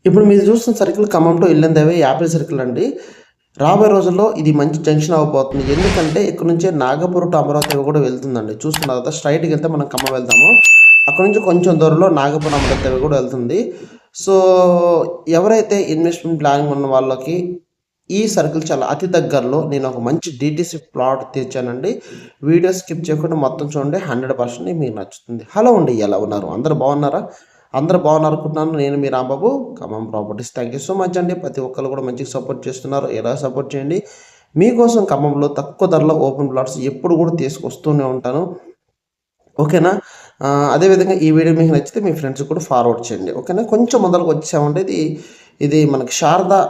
ఇప్పుడు మీరు చూస్తున్న సర్కిల్ ఖమ్మం టు ఇల్లందేవే యాపిల్ సర్కిల్ అండి. రాబోయే రోజుల్లో ఇది మంచి జంక్షన్ అవ్వబోతుంది. ఎందుకంటే ఇక్కడ నుంచే నాగపూర్ టు అమరావతి కూడా వెళ్తుందండి. చూస్తున్నారు కదా, స్ట్రైట్‌గా వెళ్తే మనం ఖమ్మం వెళ్తాము. అక్కడ నుంచి కొంచెం దూరంలో నాగపురం అమరావతి కూడా వెళ్తుంది. సో, ఎవరైతే ఇన్వెస్ట్‌మెంట్ ప్లానింగ్ ఉన్న వాళ్ళకి ఈ సర్కిల్ చాలా అతి దగ్గరలో నేను ఒక మంచి డీటీసీ ప్లాట్ తెచ్చానండి. వీడియో స్కిప్ చేయకుండా మొత్తం చూడండి. 100% మీకు నచ్చుతుంది. హలో అండి, ఎలా ఉన్నారు? అందరూ బాగున్నారా? అందరూ బాగున్నారనుకుంటున్నాను. నేను మీ Rambabu, Khammam properties. Thank you so much అండి. ప్రతి ఒక్కరు కూడా మంచిగా సపోర్ట్ చేస్తున్నారు. ఎలా సపోర్ట్ చేయండి. మీకోసం ఖమ్మంలో తక్కువ ధరలో ఓపెన్ ప్లాట్స్ ఎప్పుడు కూడా తీసుకొస్తూనే ఉంటాను. ఓకేనా? అదేవిధంగా ఈ వీడియో మీకు నచ్చితే మీ ఫ్రెండ్స్‌కి కూడా ఫార్వర్డ్ చేయండి. ఓకేనా? కొంచెం ముందరకు వచ్చామంటే ఇది మనకి శారదా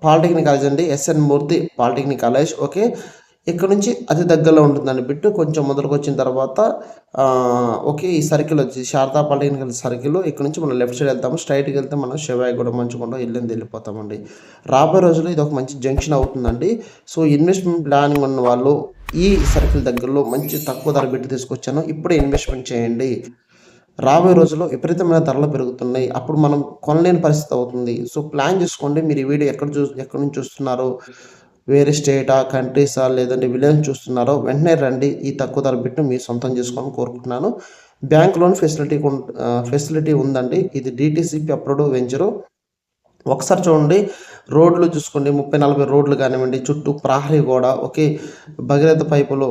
పాలిటెక్నిక్ కాలేజ్ అండి. ఎస్ఎన్ మూర్తి పాలిటెక్నిక్ కాలేజ్. ఓకే. ఇక్కడ నుంచి అతి దగ్గరలో ఉంటుందండి బిట్టు. కొంచెం మొదలుకొచ్చిన తర్వాత ఓకే, ఈ సర్కిల్ వచ్చి శారదా పాలిటెక్నికల్ సర్కిల్. ఇక్కడ నుంచి మనం లెఫ్ట్ సైడ్ వెళ్తాము. స్ట్రైట్‌గా వెళ్తే మనం శివాయిగూడ, మంచుకొండ, ఇల్లందు వెళ్ళిపోతామండి. రాబోయే రోజుల్లో ఇది ఒక మంచి జంక్షన్ అవుతుందండి. సో, ఇన్వెస్ట్‌మెంట్ ప్లానింగ్ ఉన్న వాళ్ళు ఈ సర్కిల్ దగ్గరలో మంచి తక్కువ ధర బిట్టు తీసుకొచ్చాను. ఇప్పుడే ఇన్వెస్ట్‌మెంట్ చేయండి. రాబోయే రోజుల్లో విపరీతమైన ధరలు పెరుగుతున్నాయి. అప్పుడు మనం కొనలేని పరిస్థితి అవుతుంది. సో, ప్లాన్ చేసుకోండి. మీరు ఈ వీడియో ఎక్కడి నుంచి చూస్తున్నారో, వేరే స్టేటా, కంట్రీసా, లేదంటే విలేజ్ చూస్తున్నారో వెంటనే రండి. ఈ తక్కువ ధర బిట్టు మీరు సొంతం చేసుకోవాలని కోరుకుంటున్నాను. బ్యాంక్ లోన్ ఫెసిలిటీ ఉందండి. ఇది డీటీసీపీ అప్రూవ్డ్ వెంచరు. ఒకసారి చూడండి. రోడ్లు చూసుకోండి. 30, 40 రోడ్లు కానివ్వండి, చుట్టూ ప్రహరీ గోడ, ఓకే, భగీరథ పైపులు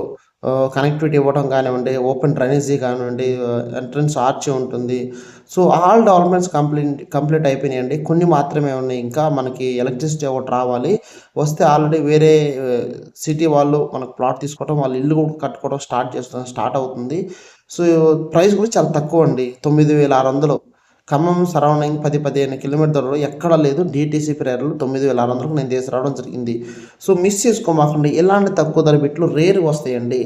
కనెక్టివిటీ ఇవ్వడం కానివ్వండి, ఓపెన్ డ్రైనేజీ కానివ్వండి, ఎంట్రన్స్ ఆర్చి ఉంటుంది. సో, ఆల్ డెవలప్మెంట్స్ కంప్లీట్ అయిపోయినాయండి. కొన్ని మాత్రమే ఉన్నాయి. ఇంకా మనకి ఎలక్ట్రిసిటీ ఒకటి రావాలి. వస్తే ఆల్రెడీ వేరే సిటీ వాళ్ళు మనకు ప్లాట్ తీసుకోవడం, వాళ్ళు ఇల్లు కూడా కట్టుకోవడం స్టార్ట్ అవుతుంది. సో, ప్రైస్ కూడా చాలా తక్కువ అండి. 9,600. ఖమ్మం సరౌండింగ్ 10-15 కిలోమీటర్ దూరంలో ఎక్కడ లేదు. డీటీసీ ప్రేరలు 9,600కు నేను తీసుకురావడం జరిగింది. సో, మిస్ చేసుకోమాకండి. ఇలాంటి తక్కువ ధర బిట్లు రేరుగా వస్తాయండి.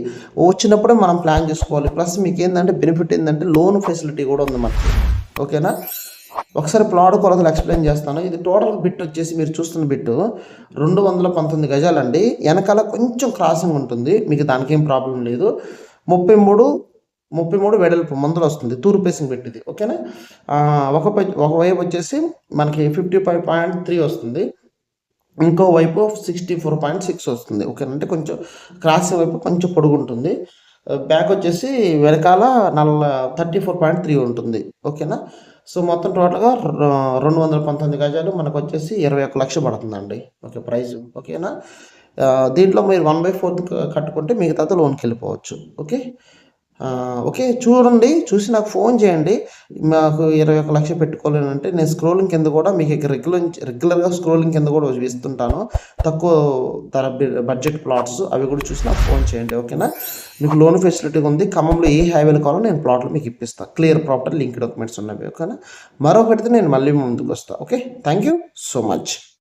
వచ్చినప్పుడే మనం ప్లాన్ చేసుకోవాలి. ప్లస్ మీకు ఏంటంటే బెనిఫిట్ ఏంటంటే లోన్ ఫెసిలిటీ కూడా ఉంది మనకి. ఓకేనా? ఒకసారి ప్లాట్ కొలతలు ఎక్స్ప్లెయిన్ చేస్తాను. ఇది టోటల్ బిట్ వచ్చేసి మీరు చూస్తున్న బిట్టు 219 గజాలండి. వెనకాల కొంచెం క్రాసింగ్ ఉంటుంది. మీకు దానికేం ప్రాబ్లం లేదు. 33 వెడల్పు మందులు వస్తుంది. తూర్పు ఫేసింగ్ పెట్టింది. ఓకేనా? ఒకవైపు వచ్చేసి మనకి 55.3 వస్తుంది. ఇంకో వైపు 64.6 వస్తుంది. ఓకేనా? అంటే కొంచెం క్రాసింగ్ వైపు కొంచెం పొడుగుంటుంది. బ్యాక్ వచ్చేసి వెనకాల 34.3 ఉంటుంది. ఓకేనా? సో, మొత్తం టోటల్‌గా 219 గజాలు మనకు వచ్చేసి 21,00,000 పడుతుందండి. Okay, price. ఓకేనా? దీంట్లో మీరు 1/4 కట్టుకుంటే మిగతాది లోన్‌కి వెళ్ళిపోవచ్చు. ఓకే. ఓకే. చూడండి. చూసి నాకు ఫోన్ చేయండి. మాకు 21,00,000 పెట్టుకోలేనంటే నేను స్క్రోలింగ్ కింద కూడా మీకు రెగ్యులర్‌గా స్క్రోలింగ్ కింద కూడా ఇస్తుంటాను. తక్కువ ధర బడ్జెట్ ప్లాట్స్ అవి కూడా చూసి నాకు ఫోన్ చేయండి. ఓకేనా? మీకు లోన్ ఫెసిలిటీ ఉంది. ఖమ్మంలో ఏ హైవేలు కావాలో నేను ప్లాట్లు మీకు ఇప్పిస్తాను. క్లియర్ ప్రాపర్టీ లింక్ డాక్యుమెంట్స్ ఉన్నవి. ఓకేనా? మరొకటితో నేను మళ్ళీ ముందుకు వస్తాను. Okay. Thank you so much.